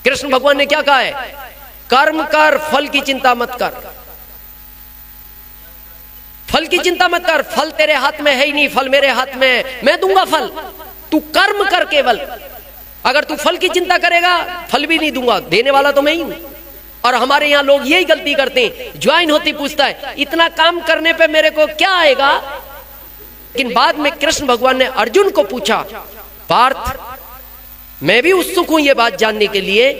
कृष्ण भगवान ने क्या कहा है? कर्म कर, फल की चिंता मत कर। फल की चिंता मत कर, फल तेरे हाथ में है ही नहीं, फल मेरे हाथ में है, मैं दूंगा फल। तू कर्म कर केवल। अगर तू फल की चिंता करेगा, फल भी नहीं दूंगा, देने वाला तो मैं ही हूं। और हमारे यहां लोग यही गलती करते हैं, ज्वाइन होती पूछता है इतना काम करने पे मेरे को क्या आएगा। लेकिन बाद में कृष्ण भगवान ने अर्जुन को पूछा, पार्थ मैं भी उत्सुक हूं ये बात जानने के लिए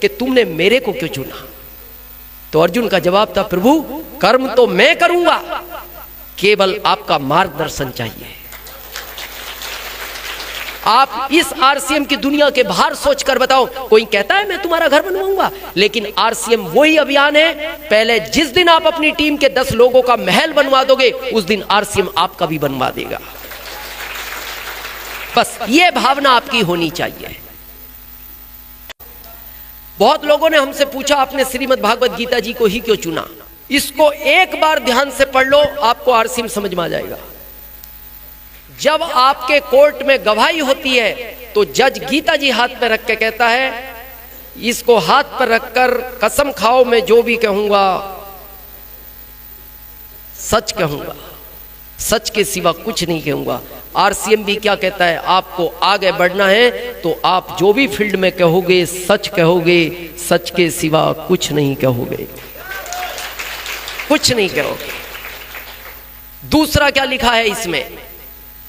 कि तुमने मेरे को क्यों चुना। तो अर्जुन का जवाब था, प्रभु कर्म तो मैं करूंगा, केवल आपका मार्गदर्शन चाहिए। आप इस आरसीएम की दुनिया के बाहर सोचकर बताओ, कोई कहता है मैं तुम्हारा घर बनवाऊंगा, लेकिन आरसीएम वही अभियान है, पहले जिस दिन आप अपनी टीम के 10 लोगों का महल बनवा दोगे, उस दिन आरसीएम आपका भी बनवा देगा। बस ये भावना आपकी होनी चाहिए। बहुत लोगों ने हमसे पूछा, आपने श्रीमद् भागवत गीता जी को ही क्यों चुना? इसको एक बार ध्यान से पढ़ लो, आपको आरसीएम समझ में आ जाएगा। जब आपके कोर्ट में गवाही होती है तो जज गीता जी हाथ में रख के कहता है, इसको हाथ पर रखकर कसम खाओ मैं जो भी कहूंगा सच कहूंगा, सच के सिवा कुछ नहीं कहूंगा। आरसीएम भी क्या कहता है, आपको आगे बढ़ना है तो आप जो भी फील्ड में कहोगे सच कहोगे, सच के सिवा कुछ नहीं कहोगे, कुछ नहीं कहोगे। दूसरा क्या लिखा है इसमें?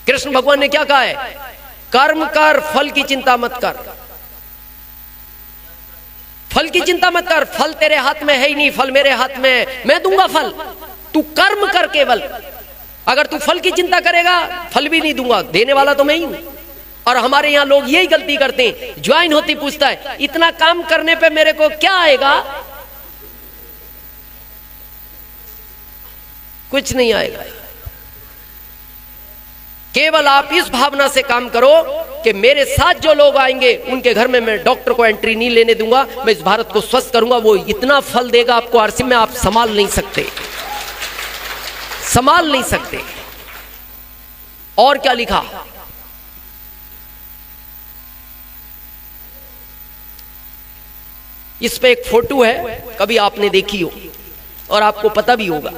कृष्ण भगवान ने क्या कहा है? कर्म कर, फल की चिंता मत कर। फल की चिंता मत कर, फल तेरे हाथ में है ही नहीं, फल मेरे हाथ में है, मैं दूंगा फल। तू कर्म कर केवल। अगर तू फल की चिंता करेगा, फल भी नहीं दूंगा, देने वाला तो मैं ही हूं। और हमारे यहां लोग यही गलती करते हैं, ज्वाइन होती पूछता है इतना काम करने पे मेरे को क्या आएगा? कुछ नहीं आएगा। केवल आप इस भावना से काम करो कि मेरे साथ जो लोग आएंगे उनके घर में मैं डॉक्टर को एंट्री नहीं लेने दूंगा, मैं इस भारत को स्वस्थ करूंगा। वो इतना फल देगा आपको आरसीएम में, आप संभाल नहीं सकते, संभाल नहीं सकते। और क्या लिखा? इस पे एक फोटो है, कभी आपने देखी हो और आपको पता भी होगा।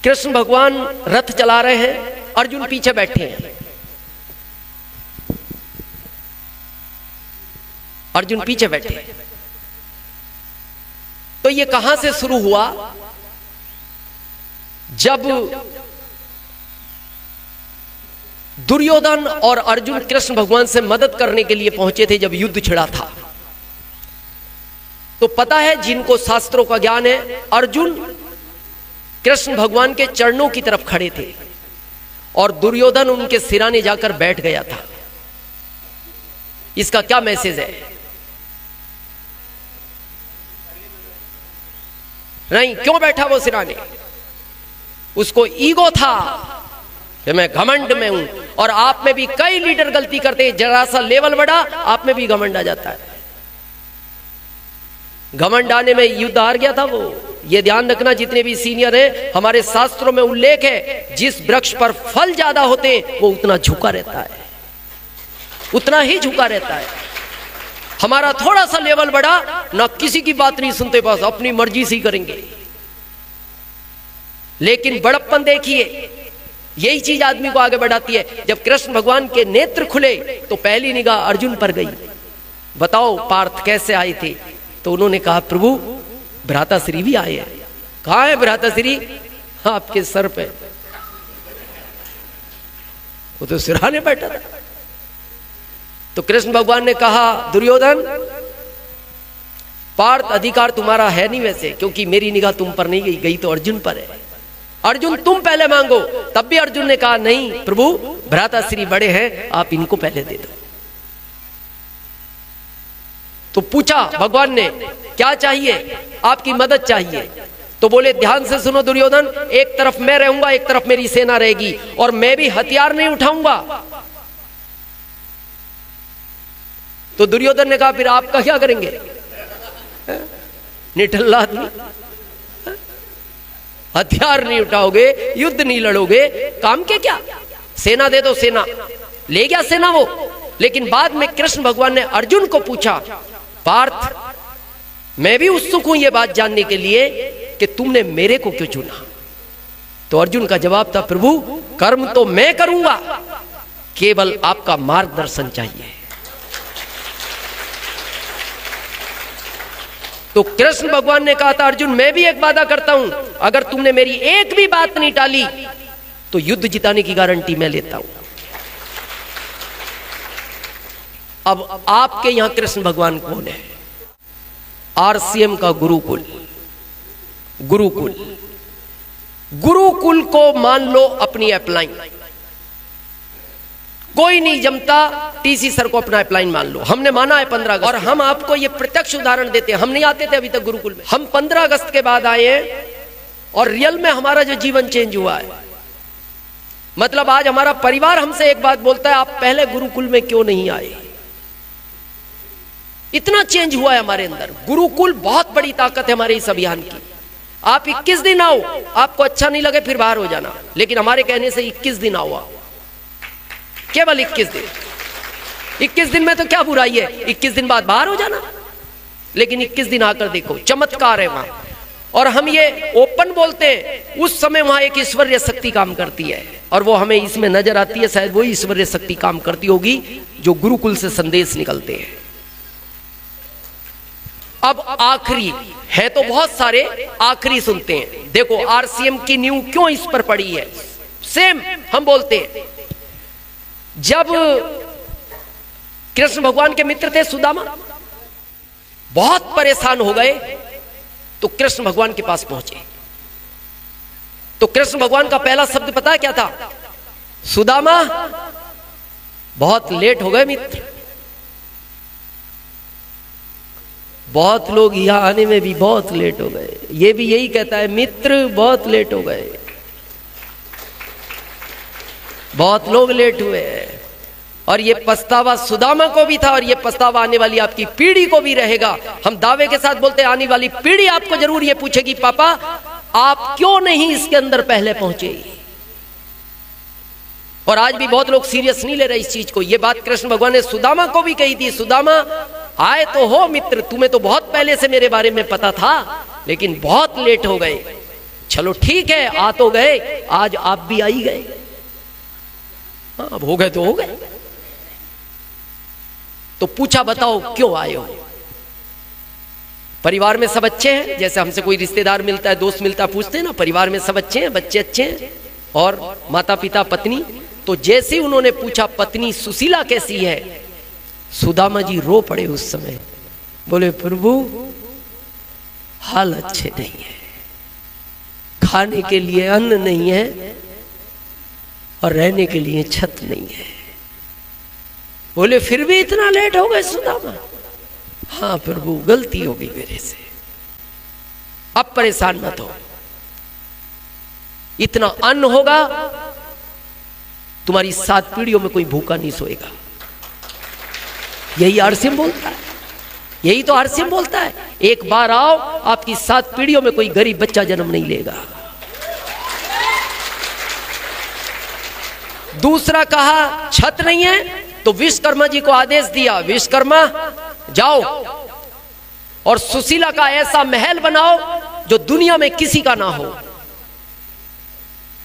कृष्ण भगवान रथ चला रहे हैं, अर्जुन पीछे बैठे हैं। अर्जुन पीछे बैठे हैं। तो ये कहां से शुरू हुआ? जब दुर्योधन और अर्जुन कृष्ण भगवान से मदद करने के लिए पहुंचे थे, जब युद्ध छिड़ा था, तो पता है जिनको शास्त्रों का ज्ञान है, अर्जुन कृष्ण भगवान के चरणों की तरफ खड़े थे और दुर्योधन उनके सिराने जाकर बैठ गया था। इसका क्या मैसेज है? नहीं, क्यों बैठा वो सिराने? उसको ईगो था कि मैं घमंड में हूं। और आप में भी कई लीडर गलती करते हैं, जरा सा लेवल बढ़ा आप में भी घमंड आ जाता है। घमंड आने में युद्ध हार गया था वो। ये ध्यान रखना, जितने भी सीनियर हैं, हमारे शास्त्रों में उल्लेख है, जिस वृक्ष पर फल ज्यादा होते हैं वो उतना झुका रहता है, उतना ही झुका रहता है। हमारा थोड़ा सा लेवल बढ़ा ना, किसी की बात नहीं सुनते, बस अपनी मर्जी से ही करेंगे। लेकिन बड़प्पन देखिए, यही चीज आदमी को आगे बढ़ाती है। जब कृष्ण भगवान के नेत्र खुले तो पहली निगाह अर्जुन पर गई। बताओ पार्थ कैसे आए थे? तो उन्होंने कहा, प्रभु भ्राताश्री भी आए हैं। कहां है भ्राताश्री? आपके सर पे। वो तो सिरहाने बैठा था। तो कृष्ण भगवान ने कहा, दुर्योधन पार्थ अधिकार तुम्हारा है नहीं वैसे, क्योंकि मेरी निगाह तुम पर नहीं गई तो अर्जुन पर है। अर्जुन तुम पहले मांगो। तब भी अर्जुन ने कहा, नहीं प्रभु भ्राताश्री बड़े हैं, आप इनको पहले दे दो। तो पूछा भगवान ने, क्या चाहिए? आपकी मदद चाहिए। तो बोले, ध्यान से सुनो दुर्योधन, एक तरफ मैं रहूंगा, एक तरफ मेरी सेना रहेगी, और मैं भी हथियार नहीं उठाऊंगा। तो दुर्योधन ने कहा, फिर आपका क्या करेंगे? निठल्ला आदमी, हथियार नहीं उठाओगे, युद्ध नहीं लड़ोगे, काम के क्या? सेना दे दो। सेना ले गया, सेना वो, लेकिन बाद में कृष्ण भगवान ने अर्जुन को पूछा, पार्थ मैं भी उत्सुक हूं यह बात जानने के लिए कि तुमने मेरे को क्यों चुना। तो अर्जुन का जवाब था, प्रभु कर्म तो मैं करूंगा, केवल आपका मार्गदर्शन चाहिए। तो कृष्ण भगवान ने कहा था, अर्जुन मैं भी एक वादा करता हूं, अगर तुमने मेरी एक भी बात नहीं टाली तो युद्ध जिताने की गारंटी मैं लेता हूं। अब आपके यहां कृष्ण भगवान कौन है? आरसीएम का गुरुकुल। गुरुकुल, गुरुकुल को मान लो अपनी अपलाइन। कोई नहीं जमता, टीसी सर को अपना अपलाइन मान लो। हमने माना है 15 अगस्त, और हम आपको ये प्रत्यक्ष उदाहरण देते हैं। हम नहीं आते थे अभी तक गुरुकुल में, हम 15 अगस्त के बाद आए हैं और रियल में हमारा जो जीवन चेंज हुआ है। मतलब आज हमारा परिवार हमसे एक बात बोलता है, आप पहले गुरुकुल में क्यों नहीं आए? इतना चेंज हुआ है हमारे अंदर। गुरुकुल बहुत बड़ी ताकत है हमारे इस अभियान की। आप 21 दिन आओ, आपको अच्छा नहीं लगे फिर बाहर हो जाना, लेकिन हमारे कहने से 21 दिन आओ, केवल 21 दिन। 21 दिन में तो क्या बुराई है, 21 दिन बाद बाहर हो जाना, लेकिन 21 दिन आकर देखो, चमत्कार है वहां। और हम ये ओपन बोलते हैं, उस समय वहां एक ईश्वरीय शक्ति काम करती है और वो हमें इसमें नजर आती है। शायद वही ईश्वरीय शक्ति काम करती होगी जो गुरुकुल से संदेश निकलते हैं। अब आखिरी है तो बहुत सारे, आखिरी सुनते हैं। देखो आरसीएम की नींव क्यों इस पर पड़ी है। सेम हम बोलते हैं, जब कृष्ण भगवान के मित्र थे सुदामा, बहुत परेशान हो गए तो कृष्ण भगवान के पास पहुंचे। तो कृष्ण भगवान का पहला शब्द पता है क्या था? सुदामा बहुत लेट हो गए मित्र। बहुत लोग यहां आने में भी बहुत लेट हो गए, ये भी यही कहता है, मित्र बहुत लेट हो गए। बहुत लोग लेट हुए हैं और ये पछतावा सुदामा को भी था और ये पछतावा आने वाली आपकी पीढ़ी को भी रहेगा। हम दावे के साथ बोलते हैं, आने वाली पीढ़ी आपको जरूर ये पूछेगी, पापा आप क्यों नहीं इसके अंदर पहले पहुंचे। और आज भी बहुत लोग सीरियस नहीं ले रहे इस चीज को। ये बात कृष्ण भगवान ने सुदामा को भी कही थी, सुदामा आए तो हो मित्र, तुम्हें तो बहुत पहले से मेरे बारे में पता था, लेकिन बहुत लेट हो गए। चलो ठीक है, आ तो गए, आज आप भी आ ही गए। अब हो गए तो हो गए। तो पूछा, बताओ क्यों आए हो? परिवार में सब अच्छे हैं? जैसे हमसे कोई रिश्तेदार मिलता है, दोस्त मिलता है, पूछते हैं ना परिवार में सब अच्छे हैं, बच्चे अच्छे हैं और माता पिता पत्नी। तो जैसे ही उन्होंने पूछा पत्नी सुशीला कैसी है, सुदामा जी रो पड़े उस समय। बोले प्रभु हाल अच्छे नहीं है, खाने के लिए अन्न नहीं है और रहने के लिए छत नहीं है। बोले फिर भी इतना लेट हो गए सुदामा? हाँ प्रभु गलती हो गई मेरे से, अब परेशान मत हो। इतना अन्न होगा तुम्हारी 7 पीढ़ियों में कोई भूखा नहीं सोएगा। यही आरसीएम बोलता है, यही तो आरसीएम बोलता है। एक बार आओ, आपकी 7 पीढ़ियों में कोई गरीब बच्चा जन्म नहीं लेगा। दूसरा कहा छत नहीं है तो विश्वकर्मा जी को आदेश दिया, विश्वकर्मा जाओ और सुशीला का ऐसा महल बनाओ जो दुनिया में किसी का ना हो,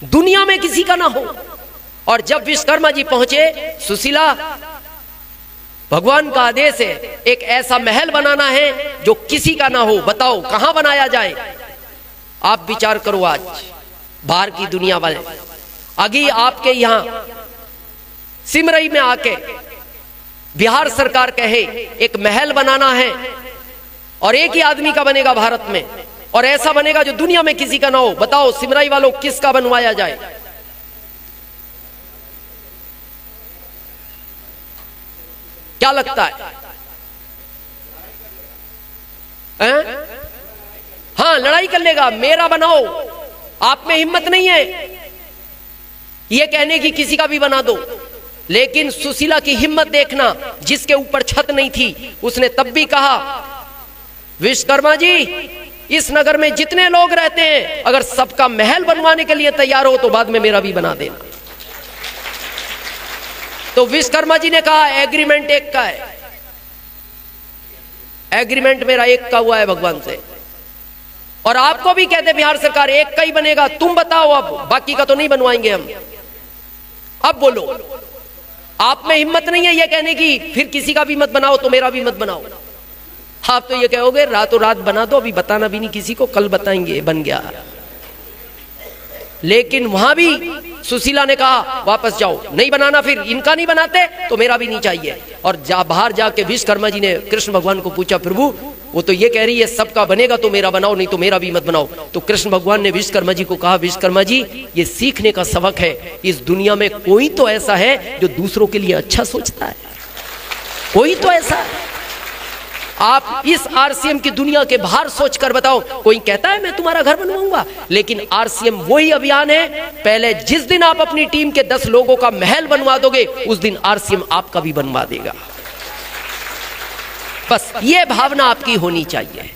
दुनिया में किसी का ना हो। और जब विश्वकर्मा जी पहुंचे, सुशीला भगवान का आदेश है, एक ऐसा महल बनाना है जो किसी का ना हो, बताओ कहां बनाया जाए? आप विचार करो। आज बाहर की दुनिया वाले अगी आपके यहां सिमरई में आके बिहार सरकार कहे एक महल बनाना है और एक ही आदमी का बनेगा भारत में, और ऐसा बनेगा जो दुनिया में किसी का ना हो, बताओ सिमरई वालों किसका बनवाया जाए? क्या लगता है? हाँ लड़ाई कर लेगा, मेरा बनाओ। आप में हिम्मत नहीं है ये कहने की किसी का भी बना दो। लेकिन सुशीला की हिम्मत देखना, जिसके ऊपर छत नहीं थी उसने तब भी कहा, विश्वकर्मा जी इस नगर में जितने लोग रहते हैं अगर सबका महल बनवाने के लिए तैयार हो तो बाद में मेरा भी बना देना। तो विश्वकर्मा जी ने कहा एग्रीमेंट एक का है, एग्रीमेंट मेरा एक का हुआ है भगवान से, और आपको भी कहते बिहार सरकार एक का ही बनेगा, तुम बताओ अब, बाकी का तो नहीं बनवाएंगे हम। अब बोलो, आप में हिम्मत नहीं है ये कहने की फिर किसी का भी मत बनाओ तो मेरा भी मत बनाओ। आप तो ये कहोगे रातों रात बना दो, अभी बताना भी नहीं किसी को, कल बताएंगे बन गया। लेकिन वहां भी सुशीला ने कहा वापस जाओ, नहीं बनाना, फिर इनका नहीं बनाते तो मेरा भी नहीं चाहिए। और बाहर जाके विश्वकर्मा जी ने कृष्ण भगवान को पूछा, प्रभु वो तो ये कह रही है सबका बनेगा तो मेरा बनाओ, नहीं तो मेरा भी मत बनाओ। तो कृष्ण भगवान ने विश्वकर्मा जी को कहा, विश्वकर्मा जी ये सीखने का सबक है, इस दुनिया में कोई तो ऐसा है जो दूसरों के लिए अच्छा सोचता है, कोई तो ऐसा है। आप इस आरसीएम की दुनिया के बाहर सोचकर बताओ, कोई कहता है मैं तुम्हारा घर बनवाऊंगा, लेकिन आरसीएम वही अभियान है, पहले जिस दिन आप अपनी टीम के 10 लोगों का महल बनवा दोगे उस दिन आरसीएम आपका भी बनवा देगा। बस ये भावना आपकी होनी चाहिए।